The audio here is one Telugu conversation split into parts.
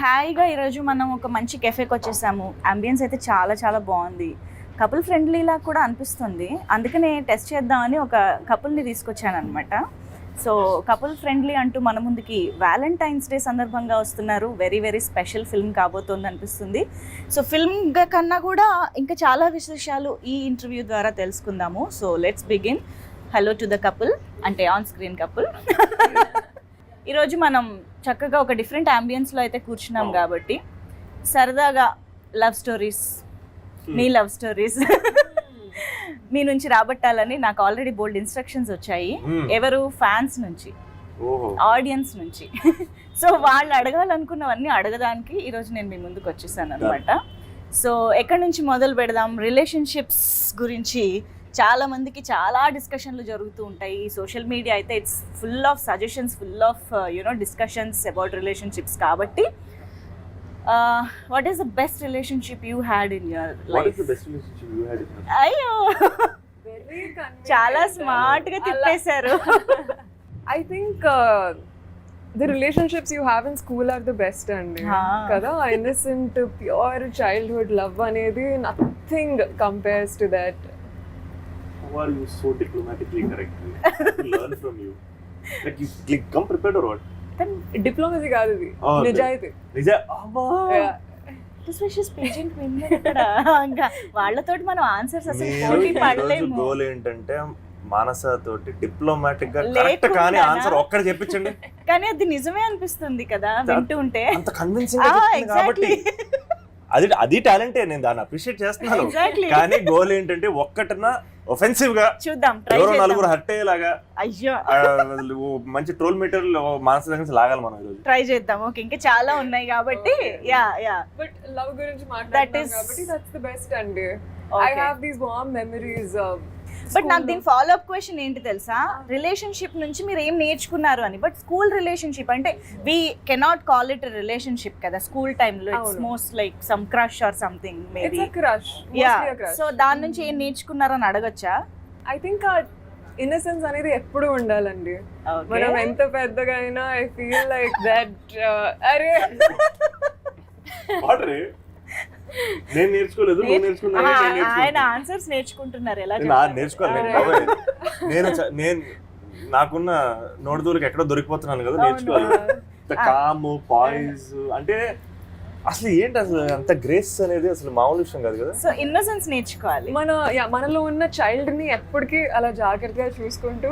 హాయిగా ఈరోజు మనం ఒక మంచి కెఫేకి వచ్చేసాము. అంబియన్స్ అయితే చాలా చాలా బాగుంది, కపుల్ ఫ్రెండ్లీలా కూడా అనిపిస్తుంది. అందుకనే టెస్ట్ చేద్దామని ఒక కపుల్ని తీసుకొచ్చాను అనమాట. సో కపుల్ ఫ్రెండ్లీ అంటూ మన ముందుకి వ్యాలంటైన్స్ డే సందర్భంగా వస్తున్నారు. వెరీ వెరీ స్పెషల్ ఫిల్మ్ కాబోతోంది అనిపిస్తుంది. సో ఫిల్మ్ కన్నా కూడా ఇంకా చాలా విశేషాలు ఈ ఇంటర్వ్యూ ద్వారా తెలుసుకుందాము. So let's begin. Hello to the couple, అంటే ఆన్ స్క్రీన్ కపుల్. ఈరోజు మనం చక్కగా ఒక డిఫరెంట్ అంబియన్స్లో అయితే కూర్చున్నాం కాబట్టి సరదాగా లవ్ స్టోరీస్, మీ లవ్ స్టోరీస్ మీ నుంచి రాబట్టాలని నాకు ఆల్రెడీ బోల్డ్ ఇన్స్ట్రక్షన్స్ వచ్చాయి. ఎవరు? ఫ్యాన్స్ నుంచి, ఆడియన్స్ నుంచి. సో వాళ్ళు అడగాలనుకున్నవన్నీ అడగడానికి ఈరోజు నేను మీ ముందుకు వచ్చేసాను అనమాట. సో ఎక్కడి నుంచి మొదలు పెడదాం? రిలేషన్షిప్స్ గురించి చాలా మందికి చాలా డిస్కషన్లు జరుగుతూ ఉంటాయి. సోషల్ మీడియా అయితే it's full of suggestions, full of discussions about relationships. కాబట్టి what is the best relationship you had in your life? అయ్యో, చాలా స్మార్ట్ గా తిప్పేశారు. I think the relationships you have in school are the best అండి కదా. Innocent, pure childhood love అనేది nothing compares to that. How are you so diplomatically correct? To learn from you. Like you come prepared or what? Diplomacy కాదు ఇది, నిజాయితీ. వాళ్ళతోటి మనం ఆన్సర్స్ అసలు పోటీ పడలేము. గోల్ ఏంటంటే మానస తోటి డిప్లొమాటిక్ గా కరెక్ట్ కానీ ఆన్సర్ ఒక్కడే చెప్పించండి. కానీ అది నిజమే అనిపిస్తుంది కదా వింటూ ఉంటే. అంత కన్విన్సింగ్ గా చెప్తుంది కాబట్టి అది టాలెంటే, నేను దాన్ని అప్రిషియేట్ చేస్తున్నాను. కానీ గోల్ ఏంటంటే ఒక్కటన్నా ఒఫెన్సివ్ గా చూద్దాం, ఎవరో నలుగురు హర్ట్ అయ్యేలాగా. అయ్యో, మంచి ట్రోల్ మీటర్ మానస దగ్గర లాగాలి మనం ఈరోజు. ట్రై చేద్దాం. ఓకే, ఇంకా చాలా ఉన్నాయి కాబట్టి. బట్ లవ్ గురించి మాట్లాడుతాం కాబట్టి దట్స్ ది బెస్ట్ అండి. I have these warm memories of. But నాకు దీని ఫాలో అప్ క్వశ్చన్ ఏంటి తెలుసా? రిలేషన్షిప్ నుంచి మీరు ఏం నేర్చుకున్నారు అని. బట్ స్కూల్ రిలేషన్షిప్ అంటే we cannot call it relationship కదా. స్కూల్ టైంలో it's most like some crush or something maybe. So దాని నుంచి ఏం నేర్చుకున్నారు అని అడగొచ్చా? ఐ థింక్ ఆ ఇన్నసెన్స్ అనేది ఎప్పుడు ఉండాలండి. మనం ఎంత పెద్దగా అయినా ఐ ఫీల్ లైక్ దట్. అరే నేను నేర్చుకోలేదు, నువ్వు నేర్చుకున్నావు. ఆయన ఆన్సర్స్ నేర్చుకుంటున్నారు. ఎలా నేర్చుకోవాలి? నేను నాకున్న నోటిదూలకి ఎక్కడో దొరికిపోతున్నాను కదా, నేర్చుకోవాలి. కామ్, పాయిజ్ అంటే అసలు ఏంటి, అసలు అంత గ్రేస్ అనేది అసలు మామూలు విషయం కాదు కదా. సో ఇన్నోసెన్స్ నేర్చుకోవాలి. మనలో ఉన్న చైల్డ్ ని ఎప్పటికీ అలా జాగ్రత్తగా చూసుకుంటూ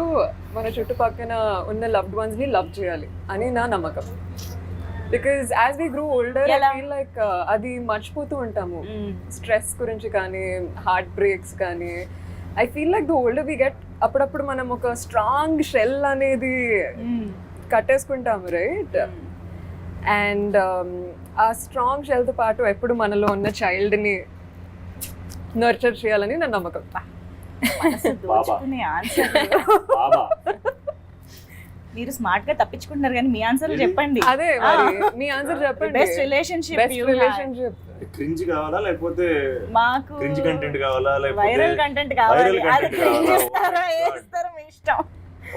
మన చుట్టుపక్కన ఉన్న లవ్డ్ వన్స్ ని లవ్ చేయాలి అని నా నమ్మకం. Because as we grow older I feel like అది మర్చిపోతూ ఉంటాము. స్ట్రెస్ గురించి కానీ, హార్ట్ బ్రేక్స్ కానీ. I feel like the older we get, అప్పుడప్పుడు మనం ఒక స్ట్రాంగ్ షెల్ అనేది కట్టేసుకుంటాము, రైట్? అండ్ ఆ స్ట్రాంగ్ షెల్తో పాటు ఎప్పుడు మనలో ఉన్న చైల్డ్ని నర్చర్ చేయాలని నా నమ్మకం. మీరు స్మార్ట్ గా తప్పించుకుంటున్నారు కానీ మీ ఆన్సర్ చెప్పండి. అదే మీ ఆన్సర్ చెప్పండి. Best relationship. క్రింజ్ కావాలా లేకపోతే మాకు క్రింజ్ కంటెంట్ కావాలా లేకపోతే వైరల్ కంటెంట్ కావాలి? అది క్రింజ్ చేస్తారా ఏస్తారా మీ ఇష్టం.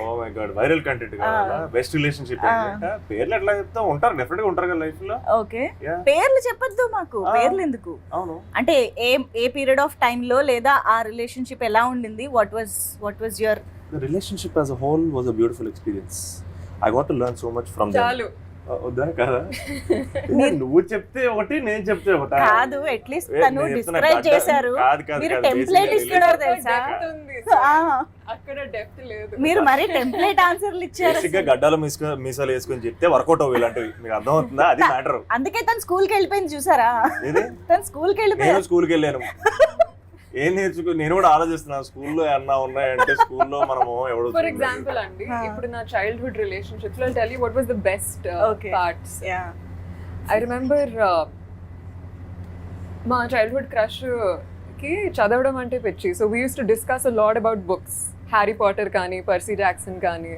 Oh my God, viral content కావాలా? బెస్ట్ రిలేషన్షిప్ అంటే పేర్లు ఎట్లా చెప్తా ఉంటారు, డెఫినెట్ గా ఉంటారు కదా లైఫ్ లో. ఓకే, పేర్లు చెప్పొద్దు మాకు. పేర్లు ఎందుకు? అవును, అంటే ఏ పీరియడ్ ఆఫ్ టైం లో లేదా ఆ రిలేషన్షిప్ ఎలా ఉండింది? What was your The relationship as a whole was a beautiful experience. I got to learn so much from them. చాలు వద్దా కదా? నువ్వు చెప్తే ఒకటి, నేను చెప్తే ఒకటి కాదు. అట్లీస్ట్ తను డిస్క్రైబ్ చేశారు, మీరు టెంప్లేట్ ఇస్తున్నారు తెలుసా? అక్కడ డెప్త్ లేదు. మీరు మరి టెంప్లేట్ ఆన్సర్లు ఇచ్చారు. బేసిక్గా గడ్డాలు మీసాలు వేసుకొని చెప్తే వర్కౌట్ అవ్వాలి ఇలాంటివి. మీకు అర్థం అవుతుందా? అది మ్యాటర్. అందుకే తను స్కూల్కి వెళ్ళిపోయింది చూసారా? తను స్కూల్కి వెళ్ళిపోయింది. నేను స్కూల్కి వెళ్ళాను. ఏం నేర్చుకో, నేను కూడా ఆలోచిస్తున్నాను స్కూల్లో ఏమన్నా ఉన్నాయంటే. స్కూల్లో మనము ఎవరు, ఫర్ ఎగ్జాంపుల్ అండి, ఇప్పుడు నా చైల్డ్హుడ్ రిలేషన్షిప్స్ లో tell you what was the best parts. I remember మా చైల్డ్హుడ్ క్రష్ కి చదవడం అంటే పిచ్చి. So we use to discuss a lot about books. Harry Potter కానీ, పర్సీ జాక్సన్ కానీ.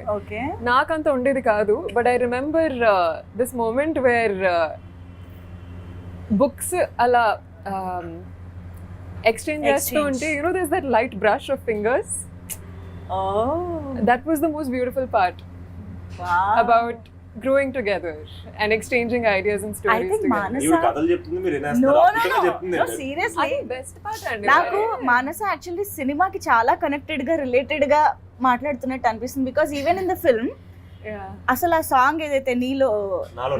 నాకంత ఉండేది కాదు. But I remember this moment where books అలా exchange చేస్తూ ఉంటే, you know, there's that light brush of fingers. That was the most beautiful part. Wow. About growing together and exchanging ideas and I stories think together. Manasa. ఇవి కథలు చెప్తుంది మీరు No, వినేస్తారు no, అద్భుతంగా no. చెప్తుంది No, seriously. అది best part అండి. నాకు మానస యాక్చువల్లీ సినిమాకి చాలా కనెక్టెడ్ గా రిలేటెడ్ గా మాట్లాడుతున్నట్టు అనిపిస్తుంది because even in the film Yeah. అసలు ఆ సాంగ్ ఏదైతే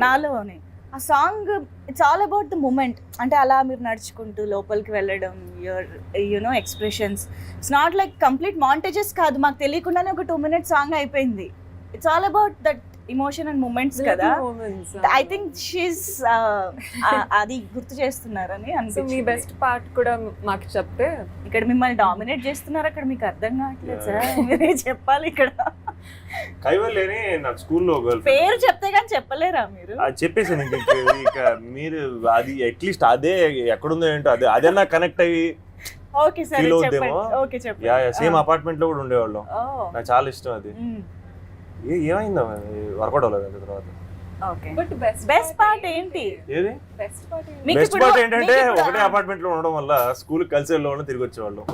నాలోనే ఆ song it's all about the moment. అంటే అలా మీరు నడుచుకుంటూ లోపలికి వెళ్ళడం, your you know expressions. It's not like complete montages కాదు, మాకు తెలియకుండానే ఒక 2 minute సాంగ్ అయిపోయింది. It's all about that emotion and moments కదా. Little moments. I think she's అది గుర్తు చేస్తున్నారని సో మీ అనిపించింది. బెస్ట్ పార్ట్ కూడా మాకు చెప్తే. ఇక్కడ మిమ్మల్ని డామినేట్ చేస్తున్నారు, అక్కడ మీకు అర్థం కావట్లేదు సార్. మీరే చెప్పాలి ఇక్కడ. కైవల్యని నాకు స్కూల్లో పేరు చెప్తే కానీ చెప్పలేరా మీరు? అది చెప్పేసాను ఇక మీరు అది అట్లీస్ట్ అదే ఎక్కడుందో ఏంటో అదే అదే నాకు కనెక్ట్ అయ్యి ఓకే సరే ఫీల్ చెప్పండి. అవుద్దేమో. ఓకే చెప్పండి. యా సేమ్ అపార్ట్మెంట్ లో కూడా ఉండేవాళ్ళం. ఓ నాకు చాలా ఇష్టం అది. ఏమైందా వర్కౌట్ అవ్వలేదు అది తర్వాత. ఓకే బట్ బెస్ట్ పార్ట్ ఏంటి? ఏది బెస్ట్ పార్ట్ మీకు బెస్ట్ ఇప్పుడు- పార్ట్ ఏంటంటే మీకు ఇప్పుడు- ఒకటే అపార్ట్మెంట్ లో ఉండడం వల్ల స్కూల్ కలిసి వెళ్ళేవాళ్ళం, తిరిగి వచ్చేవాళ్ళం.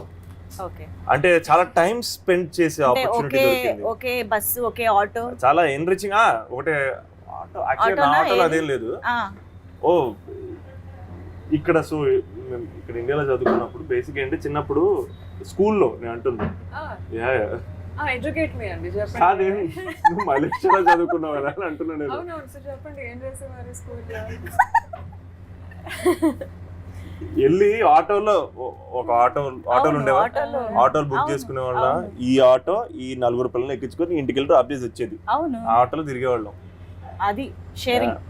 ఓకే అంటే చాలా టైం స్పెండ్ చేసే అంటే ఆపర్చునిటీ ఓకే దొరికింది. Okay bus, okay auto. చాలా ఎన్రిచింగ్. ఒకటే ఆటో యాక్చువల్లీ నా ఆటోనా ఆటోలో ఏది? అదేం లేదు. ఓ ఇక్కడ సో ఇక్కడ ఇండియాలో చదువుకున్నప్పుడు బేసిక్ ఏంటి చిన్నప్పుడు స్కూల్లో నేను అంటుంది ఎడ్యుకేట్ మీ అండి కాదే చెప్పండి. నువ్వు మలేషియాలో చదువుకున్నావు కదా అని అంటున్నాను నేను. అవునవును సార్ చెప్పండి ఏం చేసేవారు స్కూల్లో. వెళ్ళి ఆటోలో ఒక ఆటోలు ఉండేవా, ఆటోలు బుక్ అవును, చేసుకునే వాళ్ళ. అవును. ఈ ఆటో ఈ 4 పిల్లల్ని ఎక్కించుకొని ఇంటికి వెళ్ళి డ్రాప్ చేసి వచ్చేది. అవును ఆ ఆటోలో తిరిగేవాళ్ళం. అది sharing.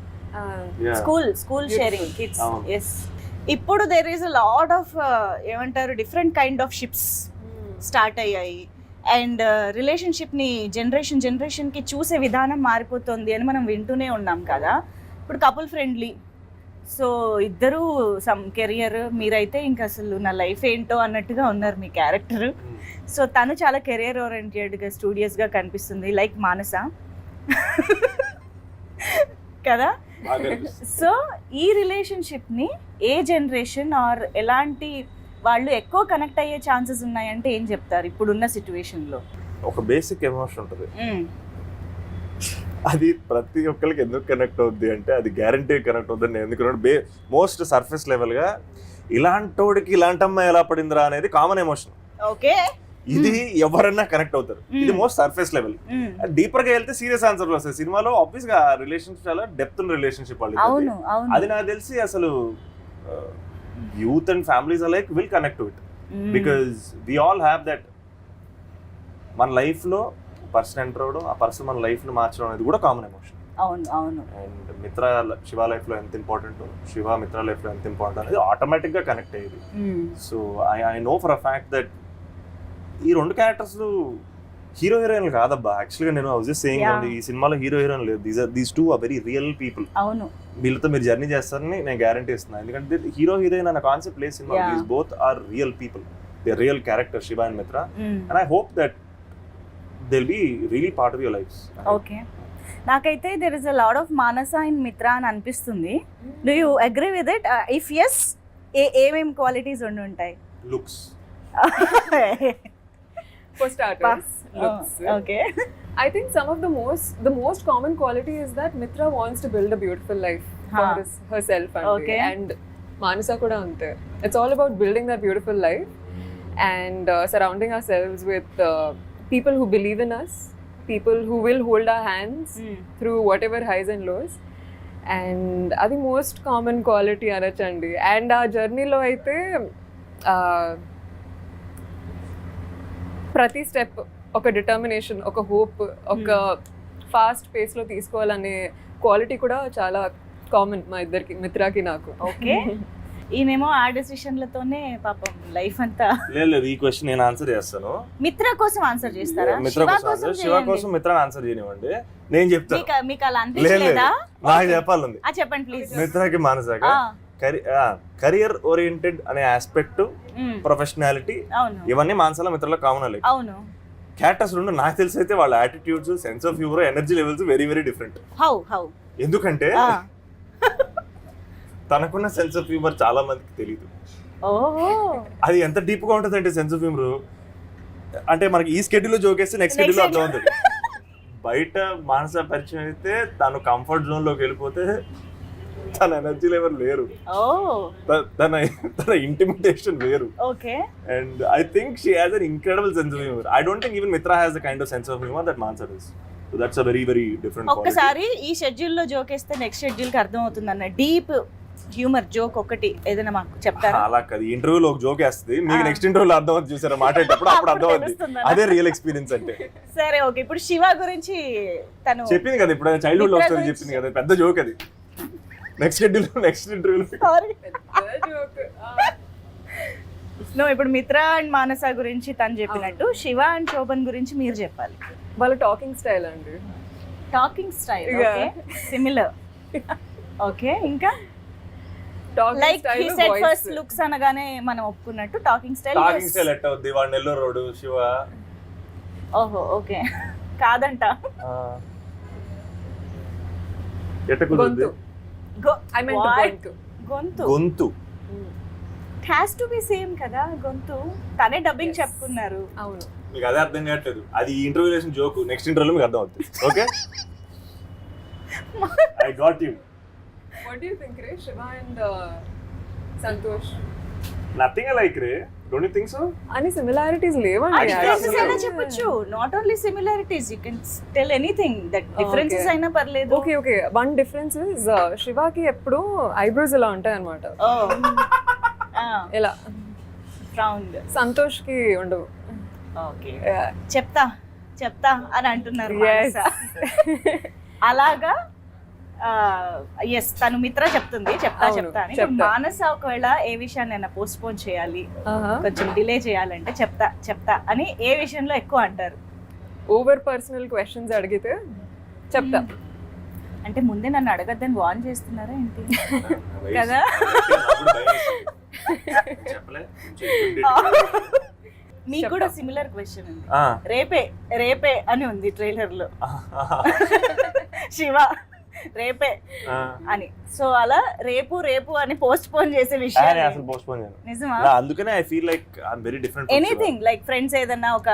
Yeah. School sharing kids. అవును. ఎస్. ఇప్పుడు there is a lot of ఏమంటారు different kind of ships start అయ్యాయి. అండ్ రిలేషన్షిప్ని జనరేషన్కి చూసే విధానం మారిపోతుంది అని మనం వింటూనే ఉన్నాం కదా. ఇప్పుడు కపుల్ ఫ్రెండ్లీ, సో ఇద్దరు సమ్ కెరియర్, మీరైతే ఇంకా అసలు నా లైఫ్ ఏంటో అన్నట్టుగా ఉన్నారు మీ క్యారెక్టర్. సో తను చాలా కెరియర్ ఓరియంటెడ్గా స్టూడియస్గా కనిపిస్తుంది లైక్ మానస కదా. సో ఈ రిలేషన్షిప్ని ఏ జనరేషన్ ఆర్ ఎలాంటి వాళ్ళు ఎక్కువ కనెక్ట్ అయ్యే ఛాన్సెస్ ఉన్నాయంటే ఏం చెప్తారు ఇప్పుడున్న సిచ్యువేషన్లో? ఒక బేసిక్ ఎమోషన్ ఉంటుంది, అది ప్రతి ఒక్కరికి ఎందుకు కనెక్ట్ అవుద్ది అంటే అది గ్యారంటీ కనెక్ట్ అవుతుంది. నేను ఎందుకంటే మోస్ట్ సర్ఫేస్ లెవెల్గా ఇలాంటోడికి ఇలాంటి అమ్మాయి ఎలా పడిందిరా అనేది కామన్ ఎమోషన్. ఓకే ఇది ఎవరన్నా కనెక్ట్ అవుతారు. ఇది మోస్ట్ సర్ఫేస్ లెవెల్. డీపర్ గా వెళ్తే సీరియస్ ఆన్సర్ వస్తాయి. సినిమాలో ఆబ్వియస్ గా రిలేషన్షిప్ చాలా డెప్త్ ఉన్న రిలేషన్షిప్ వాళ్ళు. అవును అవును. అది నాకు తెలిసి అసలు youth and families like will connect to it because we all have that. మన లైఫ్ లో పర్సన్ ఎంటర్ అవడం, ఆ పర్సన్ మన లైఫ్ ని మార్చడం అనేది కూడా కామన్ ఎమోషన్. అవును అవును. అండ్ మిత్ర శివ లైఫ్ లో ఎంత ఇంపార్టెంట్, శివ మిత్ర లైఫ్ లో ఎంత ఇంపార్టెంట్ అనేది ఆటోమేటిక్ గా కనెక్ట్ అయ్యేది. So I know for a fact that ఈ 2 క్యారెక్టర్స్ హీరో హీరోయిన్లు కాదబ్బా. యాక్చువల్గా నేను వాజ్ జస్ట్ సేయింగ్ ఈ సినిమాలో హీరో హీరోయిన్ లేదు. These 2 are very real people. అవును. వీళ్ళతో మీరు జర్నీ చేస్తారని నేను గ్యారంటీ ఇస్తున్నాను. ఎందుకంటే హీరో హీరోయిన్ అన్న కాన్సెప్ట్ లేదు సినిమా. These both are real people, they real character Shiva and Mitra. And I hope that they will be really part of your lives. Okay. నాకైతే there is a lot of Manasa in Mitra అని అనిపిస్తుంది. Do you agree with it? If yes, ఏమేమి క్వాలిటీస్ ఉండి ఉంటాయి? Looks. For starters, looks. Okay. I think some of the most common quality is that Mitra wants to build a beautiful life for herself and Okay. and Manasa kuda ante. It's all about building that beautiful life and surrounding ourselves with people who believe in us, people who will hold our hands through whatever highs and lows. And adi most common quality anachandi. And our journey lo aithe ప్రతి స్టెప్ ఒక డిటర్మినేషన్, ఒక హోప్, ఒక ఫాస్ట్ పేస్లో తీసుకోవాలనే క్వాలిటీ కూడా చాలా కామన్ మా ఇద్దరికి, మిత్రాకి నాకు. ఓకే. ఈయనేమో ఆ డెసిషన్లతోనే పాపం లైఫ్ అంతా. లేదు ఈ క్వశ్చన్ నేను ఆన్సర్ చేస్తాను. మిత్ర కోసం ఆన్సర్ చేస్తారా? మిత్ర కోసం, శివ కోసం మిత్ర ఆన్సర్ చేయనివ్వండి, నేను చెప్తాను. మీకు అలా అనిపించలేదా? నాకు చెప్పాలండి. చెప్పండి ప్లీజ్. మిత్రకి మానసాక కెరియర్ ఓరియంటెడ్ అనే ఆస్పెక్ట్, ప్రొఫెషనాలిటీ, ఇవన్నీ మానసాల మిత్రలో కామన్. అవును. క్యారెక్టర్స్ 2 నాకు తెలిసి అయితే వాళ్ళ attitudes, sense of humour, energy levels very very different. How ఎందుకంటే తనకున్న సెన్స్ ఆఫ్ హ్యూమర్ చాలా మందికి తెలియదు. అది ఎంత డీప్ గా ఉంటుంది అంటే సెన్స్ ఆఫ్ హ్యూమర్ అంటే మనకి ఈ స్కెడ్యూల్ లో జోకేస్తే నెక్స్ట్ స్కెడ్యూల్ అర్థం అవుతుంది. బయట మానస పరిచయం అయితే తను కంఫర్ట్ జోన్ లోకి వెళ్ళిపోతే తన ఎనర్జీ లెవెల్ లేరు, ఓ తన ఇంటిమిటేషన్ వేరు. Okay. And I think she has an incredible sense of humour. I don't think even Mitra has the kind of sense of humour that Manasa does. So that's a very very different. ఒక్కసారి ఈ షెడ్యూల్ లో జోక్ వేస్తే నెక్స్ట్ షెడ్యూల్ కి అర్థం అవుతుంది అన్న డీప్ హ్యూమర్ జోక్ ఒకటి ఏదైనా మాకు చెప్తారా? అలా కాదు, ఇంటర్వ్యూలో ఒక జోక్ వేస్తుంది, మీకు నెక్స్ట్ ఇంటర్వ్యూలో అర్థం అవుతుంది చూసారా మాట్లాడేటప్పుడు, అప్పుడు అర్థం అవుతుంది. అదే రియల్ ఎక్స్పీరియన్స్ అంటే. సరే ఓకే, ఇప్పుడు శివ గురించి తను చెప్పింది కదా ఇప్పుడు, చైల్డ్హుడ్ లవ్ స్టోరీ చెప్పింది కదా, పెద్ద జోక్ అది. నెక్స్ట్ షెడ్యూల్ నెక్స్ట్ ఇంటర్వ్యూలో నో, ఇప్పుడు మిత్ర అండ్ మానస గురించి తను చెప్పినట్టు శివ అండ్ శోభన్ గురించి మీరు చెప్పాలి. వాళ్ళ టాకింగ్ స్టైల్ అండి. Talking style okay, similar. Okay, ఇంకా talking like style, he said first looks అనగానే మనం ఒప్పుకున్నట్టు టాకింగ్ స్టైల్. టాకింగ్ స్టైల్ ఎట్ట అవుద్ది, వాడు నెల్లూరు రోడ్ శివ. ఓహో ఓకే, కాదంట. ఎట్ట కుదురుద్ది? ఐ మీన్ గొంతు. గొంతు గొంతు హ్యాస్ టు బి సేమ్ కదా గొంతు. తనే డబ్బింగ్ చెప్పుకున్నారు. అవును, మీకు అదే అర్థం కావట్లేదు, అది ఇంటర్వ్యూ చేసిన జోక్, నెక్స్ట్ ఇంటర్వ్యూలో మీకు అర్థం అవుతుంది. Okay, I got you. What do you think Ray, Shiva and Santosh? Nothing like Ray, don't you think so? అని సిమిలారిటీస్ లేవండి. డిఫరెన్సెస్ అయినా చెప్పొచ్చు, not only similarities, you can tell anything that differences అయినా పర్లేదు. Okay okay, one difference is శివాకి ఎప్పుడు ఐబ్రోస్ ఇలా ఉంటాయి అన్నమాట, ఇలా రౌండ్. సంతోష్ కి ఉండవు. ఓకే, చెప్తా అని అంటున్నారు మానస. అలాగా ఎస్, తను మిత్ర చెప్తుంది చెప్తా అని. మానస ఒకవేళ ఏ విషయాన్ని పోస్ట్ పోన్ చేయాలి, కొంచెం డిలే చేయాలంటే చెప్తా అని ఏ విషయంలో ఎక్కువ అంటారు? ఓవర్ పర్సనల్ క్వశ్చన్స్ అడిగితే చెప్తా. అంటే ముందే నన్ను అడగద్దని వార్న్ చేస్తున్నారా ఏంటి కదా? మీకు కూడా సిమిలర్ క్వశ్చన్ ఉంది. రేపే అని ఉంది ట్రైలర్ లో, శివ రేపే అని. సో అలా రేపు అని పోస్ట్ పోన్ చేసే విషయం అసలు పోస్ట్ పోన్ చేయను. నిజమా? అందుకనే I feel like I am very different. Anything like friends ఏదన్నా ఒక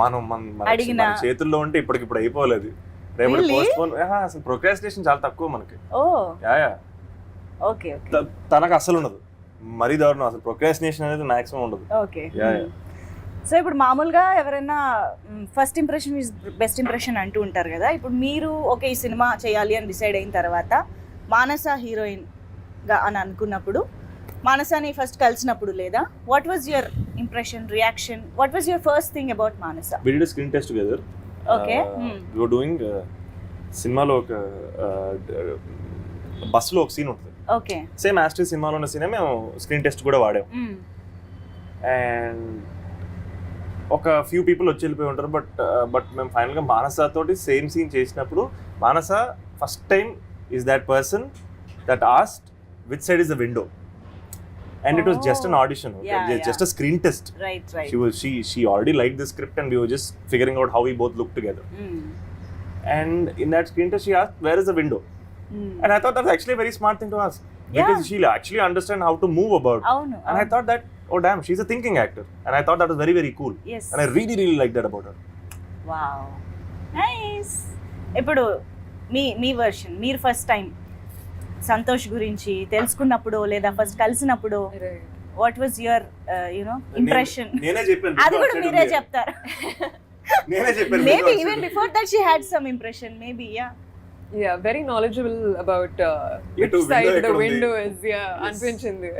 మన చేతుల్లో ఉంటే ఇప్పటికిప్పుడు అయిపోలేదు. రేపు పోస్ట్ పోన్, అసలు ప్రొక్రాస్టినేషన్ చాలా తక్కువ మనకి. ఓ యా ఓకే, తనకు అసలు ఉండదు, మరీ దారుణం. అసలు ప్రొక్రాస్టినేషన్ అనేది మాక్సిమం ఉండదు. ఓకే. సో ఇప్పుడు మామూలుగా ఎవరైనా first impression is best impression అంటూ ఉంటారు కదా. ఇప్పుడు మీరు ఓకే ఈ సినిమా చేయాలి అని డిసైడ్ అయిన తర్వాత మానస హీరోయిన్గా అని అనుకున్నప్పుడు, మానసాని ఫస్ట్ కలిసినప్పుడు లేదా what was your impression, reaction? What was your first thing about Manasa? We did screen test together. Okay, we were doing సినిమాలో ఒక బస్సులో ఒక సీన్ ఉంటుంది. ఓకే, సేమ్ యాస్ట్రీ సినిమాలో ఉన్న సీనే మేము స్క్రీన్ టెస్ట్ కూడా వాడాం. అండ్ ఒక ఫ్యూ పీపుల్ వచ్చి వెళ్ళిపోయి ఉంటారు. బట్ మేము ఫైనల్గా మానస తోటి సేమ్ సీన్ చేసినప్పుడు Manasa first time is that person that asked which side is the window. And it was just an audition, okay? Just a screen test. Right. She already liked the script and we were just figuring out how we both look together. And in that screen test she asked, where is the window? And I thought that's actually a very smart thing to ask, because she'll actually understand how to move about. And I thought that, oh damn, she's a thinking actor, and I thought that was very very cool. Yes. And I really liked that about her. Wow, nice. ఇప్పుడు మీ వర్షన్, మీరు ఫస్ట్ టైం సంతోష్ గురించి తెలుసుకున్నప్పుడు లేదా ఫస్ట్ కలిసినప్పుడు వాట్ వాజ్ యువర్ ఇంప్రెషన్? నేనే చెప్పాను, అది కూడా మీరే చెప్తారు. నేనే చెప్పాను. Maybe even before that she had some impression, maybe. Yeah, very knowledgeable about which side the window is. అనిపించింది.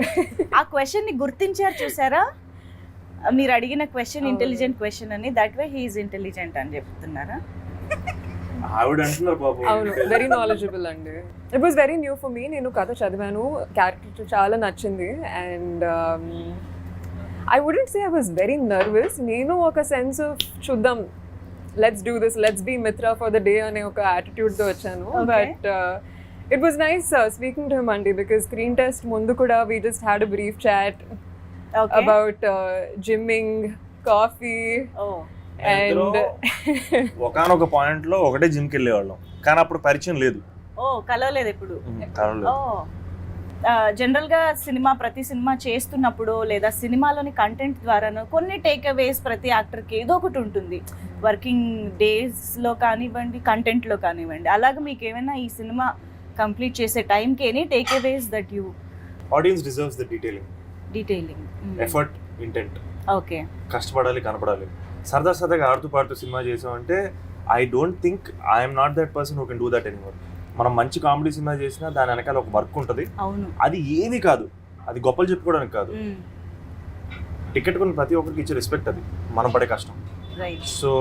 ఆ క్వశ్చన్ ని గుర్తించారు చూసారా? మీరు అడిగిన క్వశ్చన్ ఇంటెలిజెంట్ క్వశ్చన్ అని, that way he is intelligent అని చెప్తున్నారా? ఆవిడ అంటున్నారు పాపం. అవును, వెరీ నాలెడ్జబుల్ అండి. It was very new for me. నేను కథ చదివాను, క్యారెక్టర్ చాలా నచ్చింది. And I wouldn't say I was very nervous. నేను ఒక సెన్స్ ఆఫ్ చూద్దాం, let's do this, let's be Mitra for the day అనే ఒక యాటిట్యూడ్తో వచ్చాను. But it was nice speaking to him అండి, బికాస్ స్క్రీన్ టెస్ట్ ముందు కూడా we just had a brief chat about gymming, coffee. And ఒకనొక పాయింట్ లో ఒకటే జిమ్ కి వెళ్ళేవాళ్ళం, కానీ అప్పుడు పరిచయం లేదు. కలవలేదు ఎప్పుడు. జనరల్గా ప్రతి సినిమా చేస్తున్నప్పుడు లేదా సినిమాలోని కంటెంట్ ద్వారానో కొన్ని టేక్ అవేస్ ప్రతి యాక్టర్కి ఏదో ఒకటి ఉంటుంది, వర్కింగ్ డేస్లో కానివ్వండి, కంటెంట్లో కానివ్వండి. అలాగే మీకు ఏమైనా ఈ సినిమా కంప్లీట్ చేసే టైంకి any takeaway that you? Audience deserves the detailing, effort, intent. Okay, కష్టపడాలి, కనపడాలి. సరదాగా ఆడుతూ పాడుతూ సినిమా చేసామంటే I don't think I'm not that person who can do that anymore. మనం మంచి కామెడీ సినిమా చేసినా దాని వెనకాల ఒక వర్క్ ఉంటుంది. అవును, అది ఏది కాదు, అది గొప్పలు చెప్పుకోవడానికి కాదు. టికెట్ కొని ప్రతి ఒక్కరికి ఇచ్చే రెస్పెక్ట్ అది మనం పడే కష్టం. రైట్. సో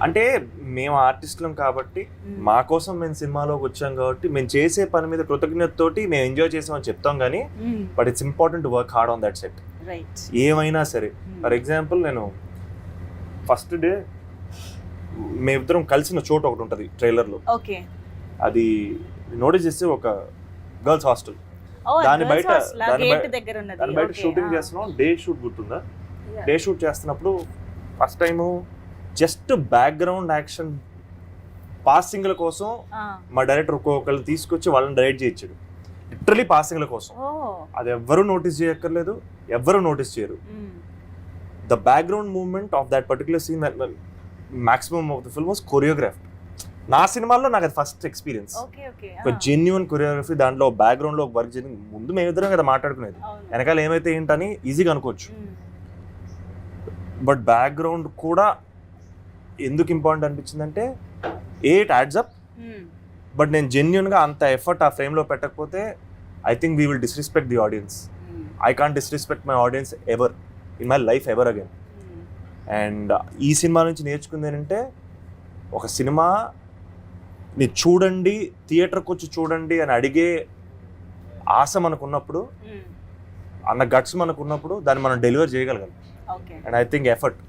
అంటే మేము ఆర్టిస్టులం కాబట్టి మా కోసం మేము సినిమాలోకి వచ్చాం కాబట్టి మేము చేసే పని మీద కృతజ్ఞతతోటి మేము ఎంజాయ్ చేసామని చెప్తాం కానీ but it's important to work hard on that set. Right. ఏమైనా సరే, ఫర్ ఎగ్జాంపుల్ నేను ఫస్ట్ డే మేమిద్దరం కలిసిన చోటు ఒకటి ఉంటుంది ట్రైలర్లో. ఓకే. అది నోటీస్ చేస్తే ఒక గర్ల్స్ హాస్టల్, దాని బయట షూటింగ్ చేస్తున్నాం. డే షూట్ గుర్తుందా? డే షూట్ చేస్తున్నప్పుడు first time just background action పాసింగ్ల కోసం మా డైరెక్టర్ ఒక్కొక్కరు తీసుకొచ్చి వాళ్ళని డైరెక్ట్ చేయించాడు. లిటరలీ పాసింగ్ల కోసం. అది ఎవ్వరూ నోటీస్ చేయక్కర్లేదు, ఎవ్వరూ నోటీస్ చేయరు. The background movement of that particular scene, maximum of the film was choreograph. నా సినిమాల్లో నాకు అది ఫస్ట్ ఎక్స్పీరియన్స్. ఒక జెన్యున్ కొరియోగ్రఫీ, దాంట్లో బ్యాక్గ్రౌండ్ లో ఒక వర్క్ జరిగింది. ముందు మేమిద్దరం కదా మాట్లాడుకునేది, వెనకాల ఏమైతే ఏంటని ఈజీగా అనుకోవచ్చు. బట్ బ్యాక్గ్రౌండ్ కూడా ఎందుకు ఇంపార్టెంట్ అనిపించిందంటే ఇట్ యాడ్స్ అప్. బట్ నేను జెన్యున్గా అంత ఎఫర్ట్ ఆ ఫ్రేమ్లో పెట్టకపోతే I think we will disrespect the audience. I can't disrespect my audience ever in my life ever again. And ఈ సినిమా నుంచి నేర్చుకుంది ఏంటంటే, ఒక సినిమాని చూడండి, థియేటర్కి వచ్చి చూడండి అని అడిగే ఆశ మనకున్నప్పుడు, అన్న గట్స్ మనకున్నప్పుడు దాన్ని మనం డెలివర్ చేయగలగాలి. And I think effort,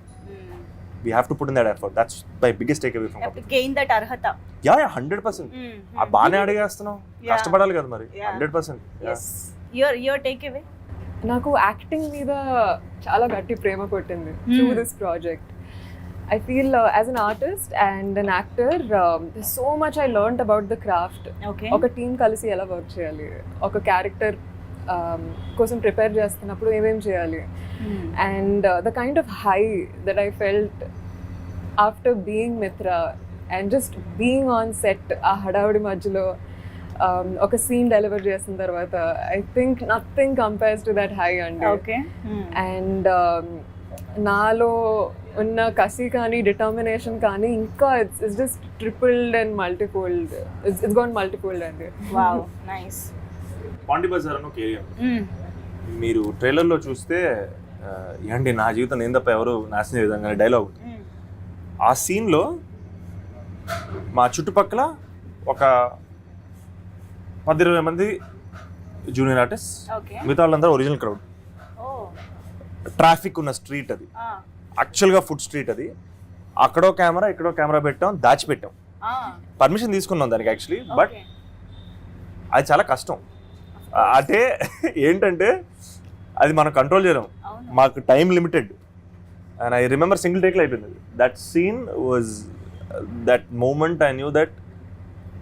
we have to put in that effort. That's my biggest takeaway from it. Gain that arhata. Yeah, 100%. ఆ బానే అడిగేస్తున్నాం, కష్టపడాలి కదా మరి. 100%. Yes. Your takeaway? నాకు యాక్టింగ్ మీద చాలా గట్టి ప్రేమ పుట్టింది through this project. I feel as an artist and an actor, there's so much I learned about the craft. Okay. ఒక టీమ్ కలిసి ఎలా వర్క్ చేయాలి, ఒక క్యారెక్టర్ కోసం ప్రిపేర్ చేస్తున్నప్పుడు ఏమేం చేయాలి, and the kind of high that I felt after being Mitra and just being on set, ఆ హడావుడి మధ్యలో ఒక సీన్ డెలివర్ చేసిన తర్వాత, I think nothing compares to that high అండి. Okay. And నాలో ఉన్న కసి కానీ డిటర్మినేషన్ కానీ ఇంకా it's just tripled and multifold. It's gone multifold అండి. Wow, nice. పాండి బజార్ అని ఒక ఏరియా, మీరు ట్రైలర్లో చూస్తే ఏంటి నా జీవితం నేను తప్ప ఎవరు నాశనం విధంగా డైలాగ్, ఆ సీన్లో మా చుట్టుపక్కల ఒక 10-20 మంది జూనియర్ ఆర్టిస్ట్, మిగతా వాళ్ళందరూ ఒరిజినల్ క్రౌడ్. ట్రాఫిక్ ఉన్న స్ట్రీట్ అది, యాక్చువల్గా ఫుడ్ స్ట్రీట్ అది. అక్కడో కెమెరా ఇక్కడో కెమెరా పెట్టాం, దాచిపెట్టాం. పర్మిషన్ తీసుకున్నాం దానికి యాక్చువల్లీ, బట్ అది చాలా కష్టం. అంటే ఏంటంటే అది మనం కంట్రోల్ చేయలేం, మాకు time limited. And I remember single టేక్లో అయిపోయింది. That scene was that moment I knew that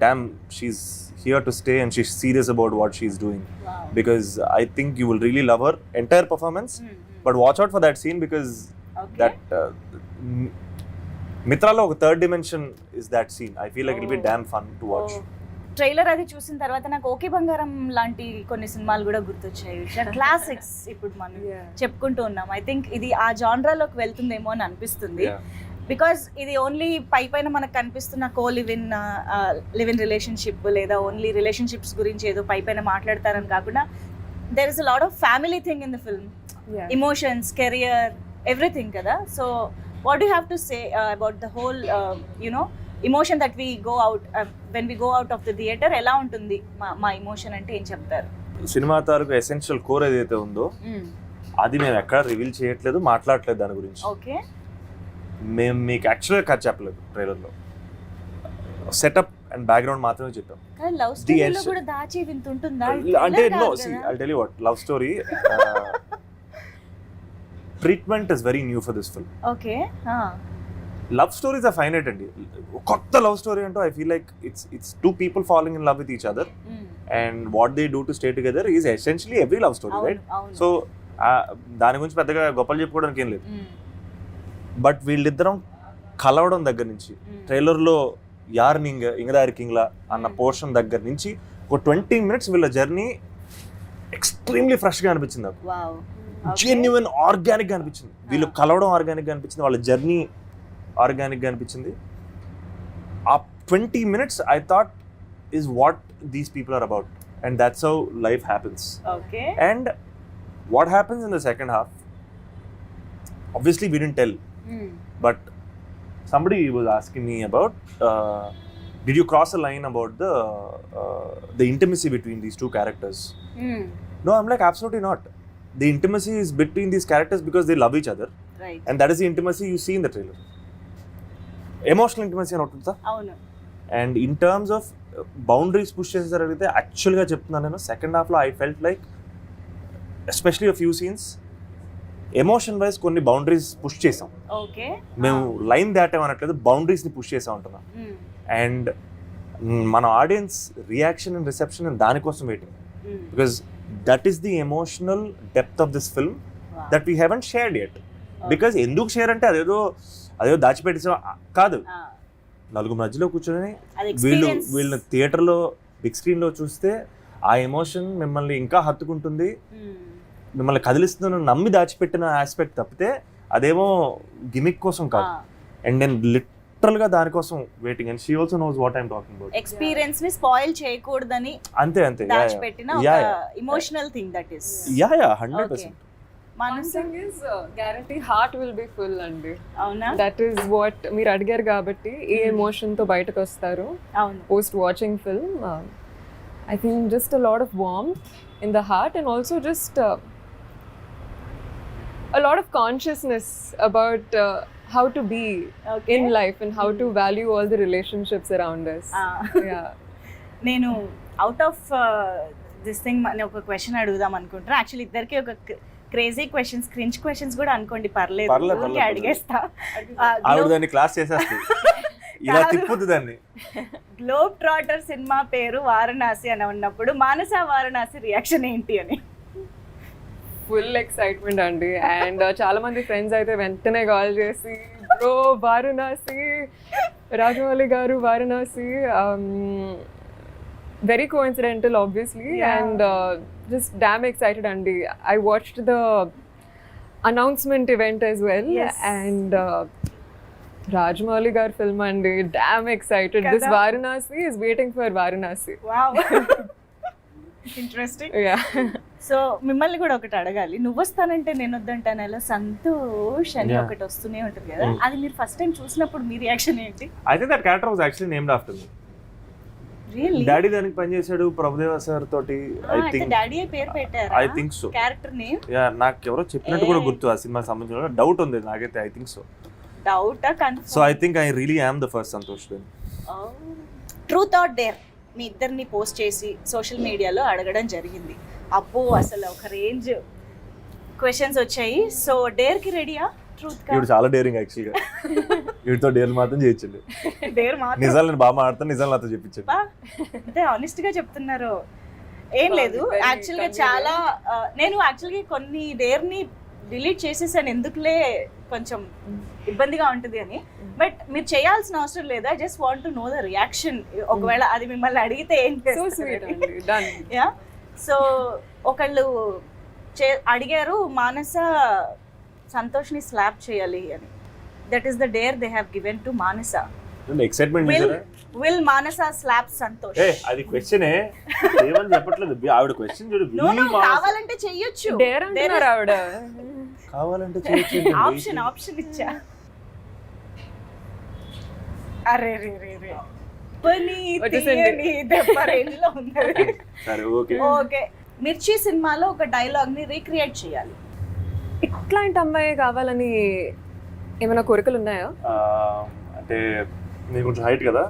damn she's here to stay and she's serious about what she's doing. Wow. Because I think you will really love her entire performance. But watch out for that scene because that Mitra lo oka third dimension is that scene. I feel like it'll be damn fun to watch. Trailer అది చూసిన తర్వాత నాకు ఓకే బంగారం లాంటి కొన్ని సినిమాలు కూడా గుర్తొచ్చాయి. క్లాసిక్స్ ఇప్పుడు మనం చెప్పుకుంటూ ఉన్నాం. ఐ థింక్ ఇది ఆ జాన్రాలోకి వెళ్తుందేమో అని అనిపిస్తుంది. బికాజ్ ఇది ఓన్లీ పైన మనకు కనిపిస్తున్న లివ్ ఇన్ రిలేషన్షిప్ లేదా ఓన్లీ రిలేషన్షిప్స్ గురించి ఏదో పైన మాట్లాడతారని కాకుండా there is a lot of family thing in the film, emotions, career, everything కదా. So what you have to say about the whole emotion that we go out when we go out of the theatre? ఎలా ఉంటుంది మా ఎమోషన్ అంటే ఏం చెప్తారు? సినిమా తాలూకు ఎసెన్షియల్ కోర్ ఏదైతే ఉందో అది మేము ఎక్కడ రివీల్ చేయట్లేదు, మాట్లాడట్లేదు దాని గురించి. ఓకే. మేము మీకు యాక్చువల్గా కథ చెప్పలేదు ట్రైలర్లో, సెటప్ అండ్ బ్యాక్గ్రౌండ్ మాత్రమే చెప్పాం. లవ్ స్టోరీలో కూడా దాచి వింత ఉంటుందా అంటే? No, see I'll tell you what, love story treatment is very new for this film. Okay. Love stories are finite అండి. కొత్త లవ్ స్టోరీ అంటూ I feel like it's two people following in love with each other and what they do to stay together is essentially every love story, right? So దాని గురించి పెద్దగా గొప్పలు చెప్పుకోవడానికి ఏం లేదు. బట్ వీళ్ళిద్దరం కలవడం దగ్గర నుంచి ట్రైలర్లో యార్ ఇంగదా ఇరికింగ్లా అన్న పోర్షన్ దగ్గర నుంచి ఒక 20 minutes వీళ్ళ జర్నీ ఎక్స్ట్రీమ్లీ ఫ్రెష్గా అనిపించింది నాకు. జెన్యున్ ఆర్గానిక్గా అనిపించింది. వీళ్ళు కలవడం ఆర్గానిక్గా అనిపించింది, వాళ్ళ జర్నీ ఆర్గానిక్గా అనిపించింది. ఆ 20 minutes I thought is what these people are about, and that's how life happens. Okay. And what happens in the second half, obviously we didn't tell, but somebody was asking me about did you cross a line about the intimacy between these two characters? No, I'm like, absolutely not. The intimacy is between these characters because they love each other, right? and that is the intimacy you see in the trailer. Emotional intimacy అని ఉంటుందా? అవును. And in terms of boundaries push చేసేసారు అయితే యాక్చువల్గా చెప్తున్నాను నేను, సెకండ్ హాఫ్లో I felt like especially few scenes emotion wise కొన్ని బౌండరీస్ పుష్ చేసాం. ఓకే. మేము లైన్ దాటామనట్లేదు, బౌండరీస్ని పుష్ చేసాం అంటున్నాం. అండ్ మన ఆడియన్స్ రియాక్షన్ అండ్ రిసెప్షన్ దానికోసం waiting, because that is the emotional depth of this film that we haven't shared yet. Because ఎందుకు షేర్ అంటే అదేదో దాచిపెట్టేసాం కాదు, నలుగురు మధ్యలో కూర్చొని వీళ్ళు థియేటర్లో బిగ్ స్క్రీన్లో చూస్తే ఆ ఎమోషన్ మిమ్మల్ని ఇంకా హత్తుకుంటుంది, మిమ్మల్ని కదిలిస్తుందని నమ్మి దాచిపెట్టిన ఆస్పెక్ట్ తప్పితే అదేమో గిమిక్ కోసం కాదు. అండ్ నేను లిటరల్గా దానికోసం waiting. And she also knows what I'm talking about. Experience ని స్పాయిల్ చేయకూడదని అంతే అంతే దాచిపెట్టిన ఒక emotional thing that is. Yeah 100%. One thing is guarantee heart will be full అండి. అవునా? That is what మీరు అడిగారు కాబట్టి ఏ ఎమోషన్ తో బయటకు వస్తారు అవును post watching film. I think just a lot of warmth in the heart and also just a lot of consciousness about how to be in life and how to value all the relationships around us. Yeah. నేను అవుట్ ఆఫ్ దిస్ థింగ్ ఒక క్వశ్చన్ అడుగుదాం అనుకుంటున్నా. యాక్చువల్లీ ఇద్దరికి ఒక క్రేజీ క్వశ్చన్స్, క్రింజ్ క్వశ్చన్స్ కూడా అనుకోండి, పర్లేదు అడిగేస్తా. ఆవిడ దాన్ని క్లాస్ చేసేస్తుంది, ఇలా తిప్పుద్ది దాన్ని. గ్లోబ్ ట్రాటర్ సినిమా పేరు వారణాసి అని ఉన్నప్పుడు మానస వారణాసి రియాక్షన్ ఏంటి అని? ఫుల్ ఎక్సైట్మెంట్ అండి. అండ్ చాలా మంది ఫ్రెండ్స్ అయితే వెంటనే కాల్ చేసి బ్రో వారణాసి, రాజమౌళి గారు Varanasi. Very coincidental obviously. And just damn excited andi. I watched the announcement event as well. Yes. And Rajamouli gar film andi, damn excited. Kada? This Varanasi is waiting for Varanasi. Wow. Interesting. Yeah. So మిమ్మల్ని కూడా ఒకటి అడగాలి. నువ్వు వస్తానంటే నేను వద్దంటాను అలా సంతోష్ అని ఒకటి వస్తూనే ఉంటుంది కదా, అది మీరు ఫస్ట్ టైం చూసినప్పుడు మీ రియాక్షన్ ఏంటి? I think that character was actually named after me. Really? Daddy దానికి పనిచేశాడు ప్రభుదేవ సార్ తోటి. ఐ థింక్ డాడీ పేరు పెట్టారా? I think so. Character name yeah, నాకు ఎవరో చెప్పినట్టు కూడా గుర్తు ఆ సినిమా సంబంధించిన డౌట్ ఉంది నాకైతే. I think so. డౌటా confirm? So I think I really am the first Santosh then. Truth or dare మీ ఇద్దరిని పోస్ట్ చేసి సోషల్ మీడియాలో అడగడం జరిగింది. అబ్బో అసలు ఒక రేంజ్ క్వశ్చన్స్ వచ్చాయి. సో డేర్ కి రెడీయా? ట్రూత్ కా? ఇవి చాలా డేరింగ్ యాక్చువల్గా. వీటితో డేర్ మాత్రం చేయించండి. డేర్ మాత్రం నిజాలు నేను బాగా మాట్లాడతాను, నిజాలు నాతో చెప్పించండి. అంటే ఆనెస్ట్ గా చెప్తున్నారు. ఏం లేదు, యాక్చువల్గా చాలా నేను యాక్చువల్గా కొన్ని డేర్ని డిలీట్ చేసేసాను, ఎందుకులే కొంచెం ఇబ్బందిగా ఉంటుంది అని. బట్ మీరు చేయాల్సిన అవసరం లేదా, just want to know the reaction. ఒకవేళ అది మిమ్మల్ని అడిగితే ఏం చేస్తారు? యా. సో ఒకళ్ళు అడిగారు మానస సంతోష్ని స్లాప్ చేయాలి అని. That is the dare they have given to Manasa. Excitement will Manasa slap Santosh? అది క్వశ్చనే, ఏమని చెప్పట్లేదు ఆవిడ. క్వశ్చన్ చూడు, కావాలంటే చెయ్యొచ్చు. డేర్ అంటున్నారు ఆవిడ. కావాలంటే చేయొచ్చు. ఆప్షన్ ఇచ్చా. అరే రే రే రే సరే ఓకే. మిర్చి సినిమాలో ఒక డైలాగ్ ని రీక్రియేట్ చేయాలి. ఇట్లాంటి అమ్మాయి కావాలని ఏమైనా కోరికలు ఉన్నాయా? అంటే నేను కొంచెం హైట్ కదా,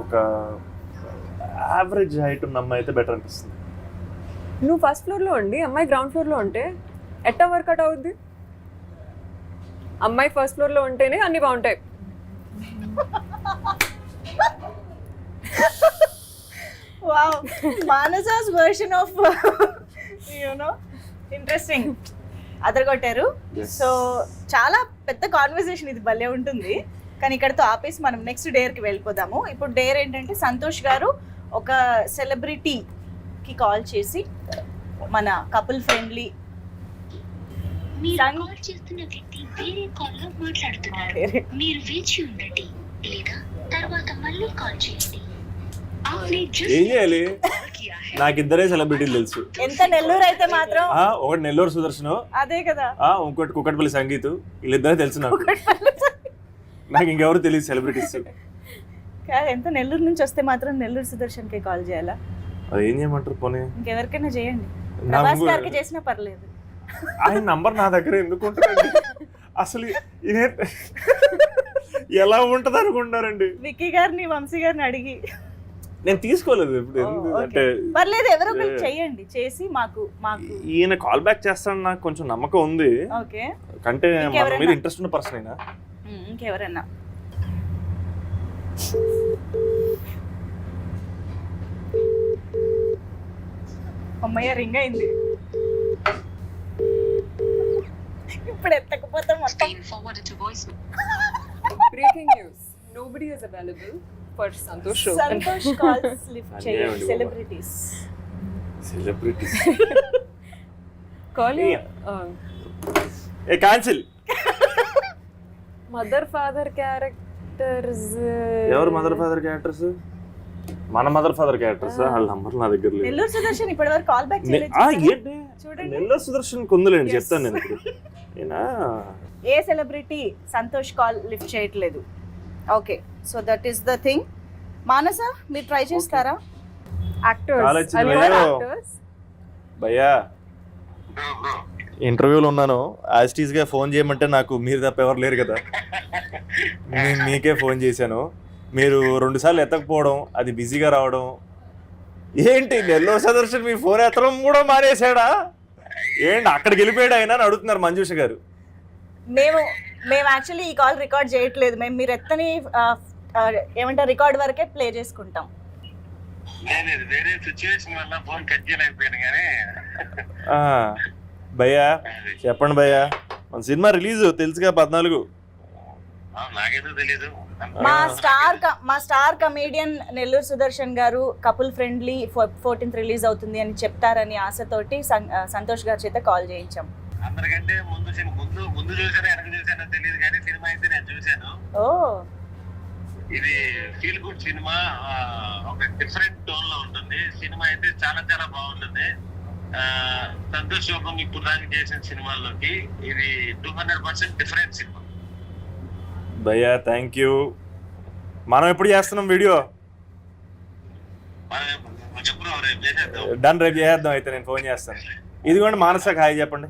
ఒక యావరేజ్ హైట్ ఉన్న అమ్మాయి అయితే బెటర్ అనిపిస్తుంది. నువ్వు ఫస్ట్ ఫ్లోర్లో ఉండి అమ్మాయి గ్రౌండ్ ఫ్లోర్లో ఉంటే ఎట్టా వర్కౌట్ అవుద్ది? అమ్మాయి ఫస్ట్ ఫ్లోర్లో ఉంటేనే అన్నీ బాగుంటాయి. Wow wow, Manasa's version of interesting అదరగొట్టారు. Yes. సో చాలా పెద్ద కాన్వర్సేషన్ ఇది, భలే ఉంటుంది. కానీ ఇక్కడతో ఆపేసి మనం నెక్స్ట్ డేర్కి వెళ్ళిపోదాము. ఇప్పుడు డేర్ ఏంటంటే సంతోష్ గారు ఒక సెలబ్రిటీకి కాల్ చేసి మన కపుల్ ఫ్రెండ్లీ మీరు కాల్ చేస్తున్న వ్యక్తి వేరే కాల్ లో మాట్లాడుతున్నారు. మీరు వేచి ఉండండి లేదా తర్వాత మళ్ళీ కాల్ చేయండి. आपने जिस ఏం చేయాలి? कॉल किया है నాకు ఇద్దరే సెలబ్రిటీలు తెలుసు. ఎంత నెల్లూరు అయితే మాత్రం ఒకటి నెల్లూరు సుదర్శన్, అదే కదా. ఇంకోటి కుక్కట్పల్లి సంగీత్. వీళ్ళిద్దరే తెలుసు నాకు. నాకు ఇంకెవరు తెలియదు సెలబ్రిటీస్. కాదు, ఎంత నెల్లూరు నుంచి వస్తే మాత్రం నెల్లూరు సుదర్శన్కి కాల్ చేయాలా? అది ఏం చేయమంటారు పోనీ? ఇంకెవరికైనా చేయండి, నాకు- ప్రభాస్ గారికి చేసినా పర్లేదు. ఆయన నంబర్ నా దగ్గర ఎందుకు ఉంటుందండి? అసలు ఇదే ఎలా ఉంటది అనుకుంటారండి? విక్కీ గారిని, వంశీ గారిని అడిగి నేను తీసుకోలేదు ఇప్పుడు. ఓకే. అంటే పర్లేదు, ఎవరో ఒకరు చెయ్యండి, చేసి మాకు ఈయన కాల్ బ్యాక్ చేస్తాను నాకు కొంచెం నమ్మకం ఉంది. ఓకే. కంటే మన ఇంకెవరైనా? మీద ఇంట్రెస్ట్ ఉన్న పర్సన్ అయినా. ఇంకెవరన్నా అమ్మయ్య, రింగ్ అయింది. ఇప్పుడు ఎత్తకపోతే మొత్తం being forwarded to voice. Breaking news, nobody is available for Santosh show. Santosh calls lift చేయండి. అదేమండి బాబా. సెలబ్రిటీస్ సెలబ్రిటీస్ కాల్ ఏ క్యాన్సిల్. Mother father characters. ఎవరు మదర్ ఫాదర్ క్యారెక్టర్స్? మన మదర్ ఫాదర్ క్యారెక్టర్స్. వాళ్ళ నంబర్ నా దగ్గర లేదు. నెల్లూరు సుదర్శన్ ఇప్పటి వరకు కాల్ బ్యాక్ చేయలేదు. ఏంటి చూడండి. నెల్లూరు సుదర్శన్ కొందులేండి, Yes. చెప్తాను నేను ఇప్పుడు. ఏనా ఏ సెలబ్రిటీ సంతోష్ కాల్ లిఫ్ట్ చేయట్లేదు. Okay, so that is the thing. Manasa, మీరు ట్రై చేస్తారా? యాక్టర్స్. Call వచ్చింది భయ్యా. భయ్యా ఇంటర్వ్యూలో ఉన్నాను. యాజ్ గా ఫోన్ చేయమంటే నాకు మీరు తప్ప ఎవరు లేరు కదా. నేను మీకే ఫోన్ చేశాను. మీరు 2 సార్లు ఎత్తకపోవడం, అది బిజీగా రావడం. ఏంటి నెల్లూరు సుదర్శన్ మీ ఫోన్ ఎత్తడం కూడా మానేశాడా? ఏంటి అక్కడికి వెళ్ళిపోయాడు ఆయన అని అడుగుతున్నారు మంజుష గారు. మేము యాక్చువల్లీ ఈ కాల్ రికార్డ్ చేయట్లేదు. మేము మీరు ఎత్తని ఏమంటారు రికార్డ్ వరకే ప్లే చేసుకుంటాం. నేను ఇది వేరే సిచ్యువేషన్ వల్ల ఫోన్ కట్ చేయలేకపోయాను కానీ ఆ, భయ్యా చెప్పండి భయ్యా. మన సినిమా రిలీజ్ తెలుసుగా 14. నాకేదో తెలీదు. మా స్టార్ కమేడియన్ నెల్లూరు సుదర్శన్ గారు కపుల్ ఫ్రెండ్లీ 14th రిలీజ్ అవుతుంది అని చెప్తారని ఆశతోటి సంతోష్ గారి చేత కాల్ చేయించాం. అందరికంటే ముందు చూసానో వెనక చూసానో తెలియదు కానీ సినిమా అయితే నేను చూశాను. ఓ, ఇది ఫీల్ గుడ్ సినిమా. ఒక డిఫరెంట్ టోన్ లో ఉంటుంది. సినిమా అయితే చాలా చాలా బాగుంటుంది. సంతోష్ యోగం ఇప్పుడు దాకా చేసిన సినిమాల్లోకి ఇది 200% డిఫరెంట్ సినిమా. భయ్యా థ్యాంక్ యూ. మనం ఎప్పుడు చేస్తున్నాం వీడియో? చెప్పు, రేపు చేసేద్దాం. డన్, రేపు చేసేద్దాం. అయితే నేను ఫోన్ చేస్తాను. ఇదిగోండి మానసకి హాయ్ చెప్పండి.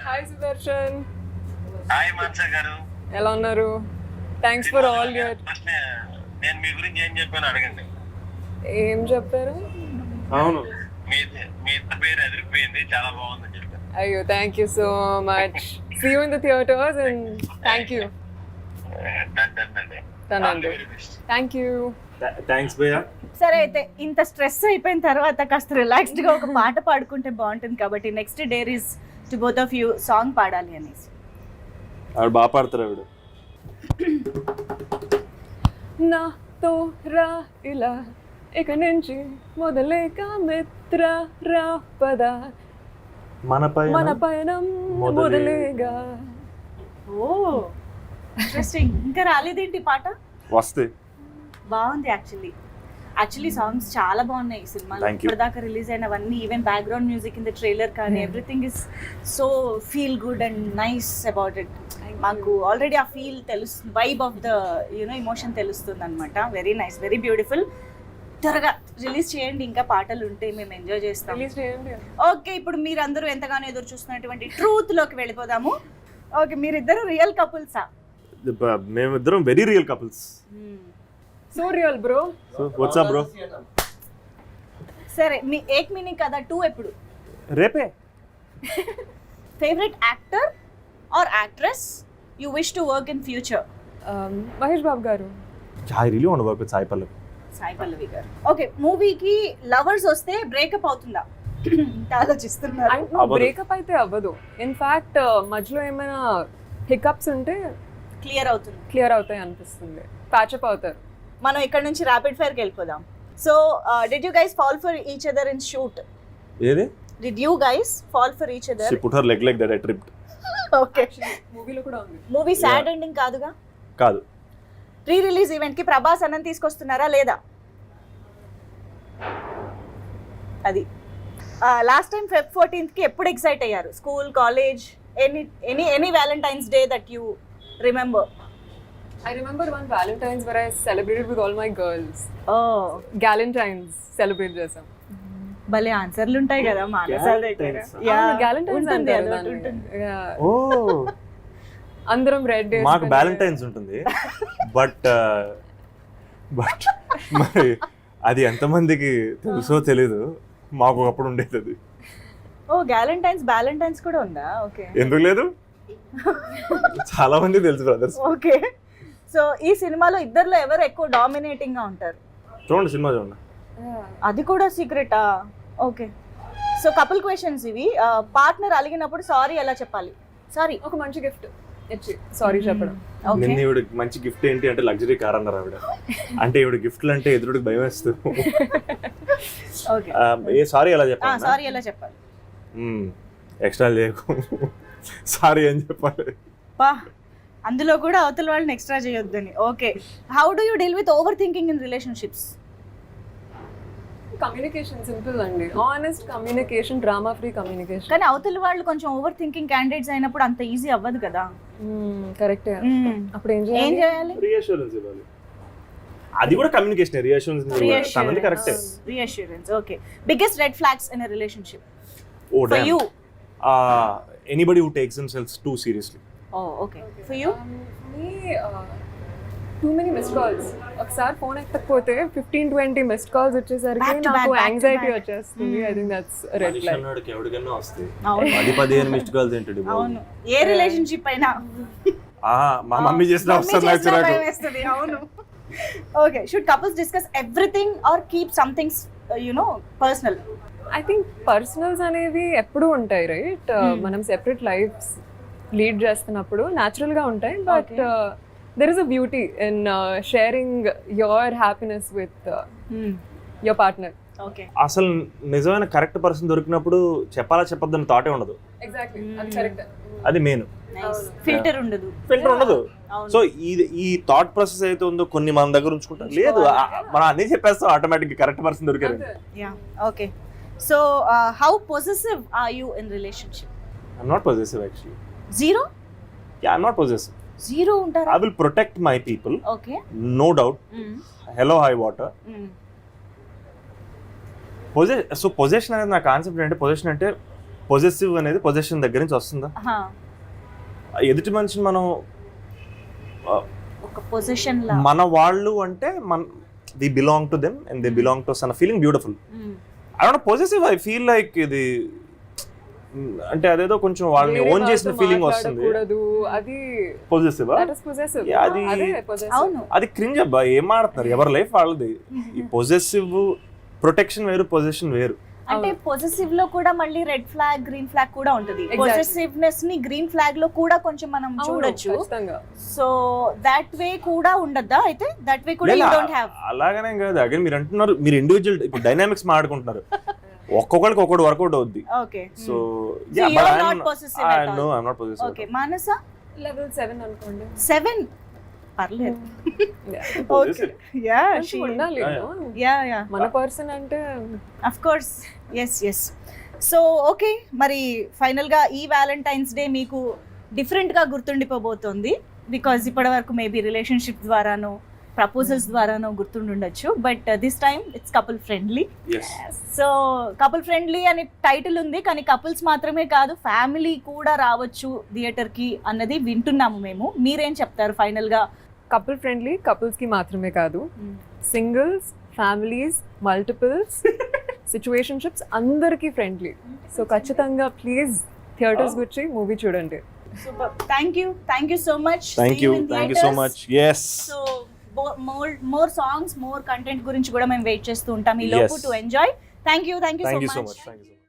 హాయ్ సుదర్శన్, హాయ్ మాన్సా గారు, ఎలా ఉన్నారు? Thanks for all your. First నేను మీ గురించి ఏం చెప్పాను అడగండి. ఏం చెప్పారు? అవును, మీ ఇద్దరు పేరు ఎదిరిపోయింది, చాలా బాగుందని చెప్పాను. అయ్యో, thank you so much. See you in the theatres and thank you. Thank you. Thanks భయ్యా. సరే అయితే ఇంత స్ట్రెస్ అయిపోయిన తర్వాత కాస్త రిలాక్స్డ్ గా ఒక పాట పాడుకుంటే బాగుంటుంది కాబట్టి next dare is to both of you song పాడాలి అనేసి. ఆవిడ బాగా పాడతారు ఆవిడ. నాతో రా ఇలా ఇక నుంచి మొదలేక మిత్ర రా పద మన మన పయనం మొదలేగా. ఓ ఇంట్రెస్టింగ్. ఇంకా రాలేదేంటి పాట? వస్తే బాగుంది. యాక్చువల్లీ సాంగ్స్ చాలా బాగున్నాయి ఈ సినిమాలో. Thank you. ఇప్పటిదాకా రిలీజ్ అయినవన్నీ, even background music in the trailer కానీ everything is so feel good and nice about it. మాకు ఆల్రెడీ ఆ ఫీల్ తెలుస్తుంది, వైబ్ ఆఫ్ ద ఇమోషన్ తెలుస్తుంది అనమాట. Very nice, very beautiful. త్వరగా రిలీజ్ చేయండి, ఇంకా పాటలు ఉంటే మేము ఎంజాయ్ చేస్తాం. రిలీజ్ చేయండి. ఓకే, ఇప్పుడు మీరందరూ ఎంతగానో ఎదురు చూస్తున్నటువంటి ట్రూత్ లోకి వెళ్ళిపోదాము. ఓకే, మీరిద్దరు రియల్ కపుల్సా? మేమిద్దరం very real couples. So real bro. So what's up bro. సరే, మీ ఏక్ మీనింగ్ కదా 2 ఎప్పుడు? రేపే. Favourite actor or actress you wish to work in future? Mahesh Babu garu. I really want to work with Sai Pallavi. Sai Pallavi గారు. ఓకే, మూవీకి లవర్స్ వస్తే బ్రేకప్ అవుతుందా? ఆలోచిస్తున్నారు. అవ్వదు. బ్రేకప్ అయితే అవ్వదు. ఇన్ఫాక్ట్ మధ్యలో ఏమైనా హికప్స్ ఉంటే క్లియర్ అవుతుంది. క్లియర్ అవుతాయి అనిపిస్తుంది, ప్యాచప్ అవుతారు. మనం ఇక్కడ నుంచి ర్యాపిడ్ ఫైర్కి వెళ్ళిపోదాం. So did you guys fall for each other in shoot? ఏది? Did you guys fall for each other? She put her leg like that, I tripped. Okay, మూవీలో కూడా ఉంది. మూవీ సాడ్ ఎండింగ్ కాదుగా? కాదు. ప్రీ రిలీజ్ ఈవెంట్ కి ప్రభాస్ అన్నం తీసుకొస్తున్నారా లేదా? అది లాస్ట్ టైం Feb 14th కి ఎప్పుడు ఎక్సైట్ అయ్యారు? School, college, any Valentine's day that you remember? I remember one Valentine's where I celebrated with all my girls. ఓ, Galentine's celebrate చేసాం. భలే ఆన్సర్లు ఉంటాయి కదా మానసాల దగ్గర. Galentine's. Yeah, Galentine's ఉంటుంది, అంటారు అదొకటి దాన్ని. ఉంటుంది. Yeah. ఓ, అందరం రెడ్ మాకు వ్యాలంటైన్స్ ఉంటుంది, బట్ మరి అది ఎంతమందికి తెలుసో తెలీదు. మాకు ఒకప్పుడు ఉండేది అది. ఓ, బ్యాలంటైన్స్ కూడా ఉందా? ఓకే, ఎందుకు లేదు? చాలా మంది తెలుసు బ్రదర్స్. ఓకే. సో ఈ సినిమాలో ఇద్దర్లో ఎవరు ఎక్కువ డామినేటింగ్ గా ఉంటారు? చూడండి, సినిమా చూడండి. అది కూడా సీక్రెటా? ఓకే. సో కపుల్ క్వశ్చన్స్ ఇవి. పార్ట్నర్ అలిగినప్పుడు సారీ ఎలా చెప్పాలి? సారీ. ఒక మంచి గిఫ్ట్ ఇచ్చి సారీ చెప్పడం. ఓకే. నిన్న ఈవిడ మంచి గిఫ్ట్ ఏంటి అంటే లగ్జరీ కార్ అన్నారు ఆవిడ. అంటే ఈవిడ గిఫ్ట్లు అంటే ఎదురుడికి భయం వేస్తుంది. ఓకే. ఏ సారీ ఎలా చెప్పాలి? సారీ ఎలా చెప్పాలి? ఎక్స్ట్రా చేయకు, సారీ అని చెప్పాలి. పా, అందులో కూడా అవతల వాళ్ళని ఎక్స్ట్రా చేయొద్దని. Okay. How do you deal with overthinking in relationships? Communication simple అండి. Honest communication, drama free communication. కానీ అవతల వాళ్ళు కొంచెం ఓవర్ థింకింగ్ క్యాండిడేట్స్ అయినప్పుడు అంత ఈజీ అవ్వదు కదా. కరెక్టే. అప్పుడు ఏం ఏం చేయాలి? చేయాలి? రీఅష్యూరెన్స్ ఇవ్వాలి. అది కూడా కమ్యూనికేషన్. రీఅష్యూరెన్స్ కరెక్టే. Reassurance. Okay. Biggest red flags in a relationship ఓ for you? Anybody who takes themselves too seriously. ఓ, okay. For you? Too many missed calls. ఒకసారి ఫోన్ ఎత్తకపోతే 15-20 మిస్డ్ కాల్స్ వచ్చేసరికి Back to నాకు back, back to anxiety back. వచ్చేస్తుంది. I think that's red flag. ఎవరికైనా వస్తాయి. అవును. 10-15 మిస్డ్ కాల్స్ ఏంటండి? అవును, ఏ రిలేషన్షిప్ అయినా. మా మమ్మీ చేసిన వస్తుంది నాకు చిరాకు. అవును. Okay. Should couples discuss everything or keep something personal? I think personals అనేవి ఎప్పుడూ ఉంటాయి, రైట్? మనం సెపరేట్ లైఫ్స్ లీడ్ చేస్తున్నప్పుడు న్యాచురల్ గా ఉంటాయి, but there is a beauty in sharing your happiness with your partner. Okay. అసలు నిజమైన కరెక్ట్ పర్సన్ దొరికినప్పుడు చెప్పాలా చెప్పొద్దని థాటే ఉండదు. ఎగ్జాక్ట్లీ, అది కరెక్ట్. అది మెయిన్. ఫిల్టర్ ఉండదు. ఫిల్టర్ ఉండదు. అవును. సో ఈ థాట్ ప్రాసెస్ అయితే ఉందో కొన్ని మన దగ్గర ఉంచుకుంటాం. లేదు, మనం అన్ని చెప్పేస్తాం, ఆటోమేటిక్ కరెక్ట్ పర్సన్ దొరికారు. Yeah, okay. So how possessive are you in relationship? I'm not possessive actually. Zero? Yeah, I'm not possessive. Zero ఉంటారా? I will protect my people. Okay. No doubt. Hello, high water. So possession అనేది నా కాన్సెప్ట్ అంటే, పొజెషన్ అంటే పొజెసివ్ అనేది పొజెషన్ దగ్గర నుంచి వస్తుందా? ఎదుటి మనిషిని మనం ఒక పొజిషన్ లా, మన వాళ్ళు అంటే we belong to them and they belong to us అన్న feeling beautiful. I don't know possessive, I feel like ఇది అంటే అదేదో కొంచెం వాళ్ళని ఓన్ చేసిన ఫీలింగ్ వస్తుంది. అది పొజెసివ్. అవును. అది క్రింజ్ అబ్బా, ఏం ఆడుతున్నారు? ఎవరి లైఫ్ వాళ్ళది. ఈ పొజెసివ్ ప్రొటెక్షన్ వేరు, పొజెషన్ వేరు. అంటే పొజెసివ్ లో కూడా మళ్ళీ రెడ్ ఫ్లాగ్, గ్రీన్ ఫ్లాగ్ కూడా ఉంటది. పొజెసివ్నెస్ ని గ్రీన్ ఫ్లాగ్ లో కూడా కొంచెం మనం చూడొచ్చు. సో దట్ వే కూడా ఉండద్దా? అయితే దట్ వే కూడా యు డోంట్ హావ్. అలాగనే కాదు, అగైన్ మీరు అంటున్నారు, మీరు ఇండివిజువల్ ఇప్పుడు డైనామిక్స్ మాట్లాడుకుంటున్నారు, ఒక్కొక్కరికి ఒక్కొక్కటి వర్కౌట్ అవుద్ది. Okay. So yeah, but I am not possessive at all. No, I am not possessive. Okay. Manasa level 7 అనుకోండి. 7 పర్లేదు. ఓకే. యా, షీ ఉండాలి. యా మన పర్సన్ అంటే of course. yes. So okay, మరి ఫైనల్ గా ఈ వ్యాలంటైన్స్ డే మీకు డిఫరెంట్ గా గుర్తుండిపోబోతోంది. బికాజ్ ఇప్పటి వరకు మేబీ రిలేషన్షిప్ ద్వారానో ప్రపోజల్స్ ద్వారానో గుర్తుండొచ్చు, but this time it's couple friendly. So couple friendly అని టైటిల్ ఉంది, కానీ కపుల్స్ మాత్రమే కాదు, ఫ్యామిలీ కూడా రావచ్చు థియేటర్ కి అన్నది వింటున్నాము మేము. మీరేం చెప్తారు ఫైనల్ గా? కపుల్ ఫ్రెండ్లీ కపుల్స్ కి మాత్రమే కాదు, సింగిల్స్, ఫ్యామిలీస్, మల్టిపుల్స్, సిచ్యువేషన్షిప్స్ అందరికీ ఫ్రెండ్లీ. సో ఖచ్చితంగా ప్లీజ్ థియేటర్స్ వచ్చి మూవీ చూడండి. Super. Thank you so much. Thank you so much. yes. So more songs more content గురించి కూడా మేము వెయిట్ చేస్తూ ఉంటాం ఈ లోపు Yes. To enjoy. Thank you thank you so so much. Much.